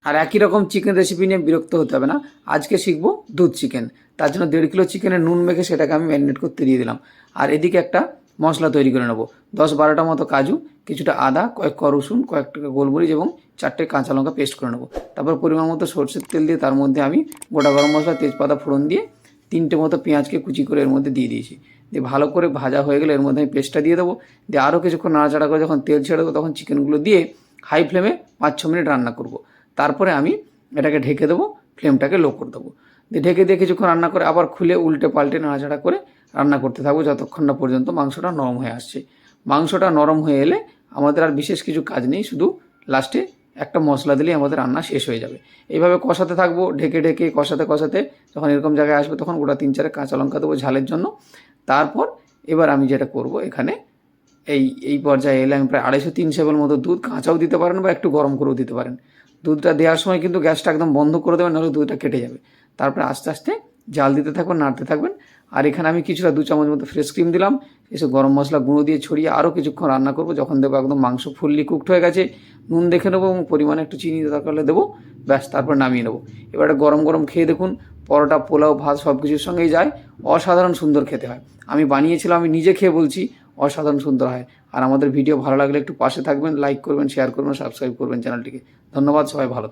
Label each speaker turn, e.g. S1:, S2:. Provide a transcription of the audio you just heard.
S1: আর একই রকম chicken recipe নিয়ে বিরক্ত হতে হবে না। আজকে শিখবো দুধ চিকেন। তার জন্য 1.5 কিলো চিকেনের নুন মেখে সেটাকে আমি ম্যারিনেট করতে দিয়ে দিলাম। আর এদিকে একটা মশলা তৈরি করে নেবো। 10-12টা মতো কাজু, কিছুটা আদা, কয়েক ক রসুন, কয়েকটা গোলমরিচ এবং 4টে কাঁচা লঙ্কা পেস্ট করে নেবো। তারপর পরিমাণ মতো সরষের তেল দিয়ে তার মধ্যে আমি গোটা গরম মশলা, তেজপাতা ফোড়ন দিয়ে 3টে মতো পেঁয়াজকে কুচি করে এর মধ্যে দিয়ে দিয়েছি। দিয়ে ভালো করে ভাজা হয়ে গেলে এর মধ্যে আমি পেস্টটা দিয়ে দেবো। দিয়ে আরও কিছুক্ষণ নাড়াচাড়া করে যখন তেল ছেড়ে দেবো তখন চিকেনগুলো দিয়ে হাই ফ্লেমে 5-6 মিনিট রান্না করব। তারপরে আমি এটাকে ঢেকে দেবো, ফ্লেমটাকে লো করে দেবো। দিয়ে ঢেকে দিয়ে কিছুক্ষণ রান্না করে আবার খুলে উল্টে পাল্টে নাড়াচাড়া করে রান্না করতে থাকবো যতক্ষণ না পর্যন্ত মাংসটা নরম হয়ে আসছে। মাংসটা নরম হয়ে এলে আমাদের আর বিশেষ কিছু কাজ নেই, শুধু লাস্টে একটা মশলা দিলেই আমাদের রান্না শেষ হয়ে যাবে। এইভাবে কষাতে থাকবো, ঢেকে ঢেকে কষাতে কষাতে যখন এরকম জায়গায় আসবে তখন গোটা 3-4 কাঁচা লঙ্কা দেবো ঝালের জন্য। তারপর এবার আমি যেটা করব, এখানে এই পর্যায়ে এলে আমি প্রায় 250-300 ml মতো দুধ, কাঁচাও দিতে পারেন বা একটু গরম করেও দিতে পারেন। দুধটা দেওয়ার সময় কিন্তু গ্যাসটা একদম বন্ধ করে দেবেন, নাহলে দুধটা কেটে যাবে। তারপরে আস্তে আস্তে জাল দিতে থাকবেন, নাড়তে থাকবেন। আর এখানে আমি কিছুটা 2 চামচ মতো ফ্রেশ ক্রিম দিলাম। এসব গরম মশলা গুঁড়ো দিয়ে ছড়িয়ে আরও কিছুক্ষণ রান্না করব। যখন দেখবো একদম মাংস ফুললি কুকড হয়ে গেছে, নুন দেখে নেবো এবং পরিমাণে একটু চিনি দরকার হলে দেবো, ব্যাস তারপর নামিয়ে নেবো। এবারে গরম গরম খেয়ে দেখুন, পরোটা, পোলাও, ভাত সব কিছুর সঙ্গেই যায়। অসাধারণ সুন্দর খেতে হয়। আমি বানিয়েছিলাম, আমি নিজে খেয়ে বলছি অসাধারণ সুন্দর হয়। আর আমাদের ভিডিও ভালো লাগলে একটু পাশে থাকবেন, লাইক করবেন, শেয়ার করবেন, সাবস্ক্রাইব করবেন চ্যানেলটিকে। ধন্যবাদ, সবাই ভালো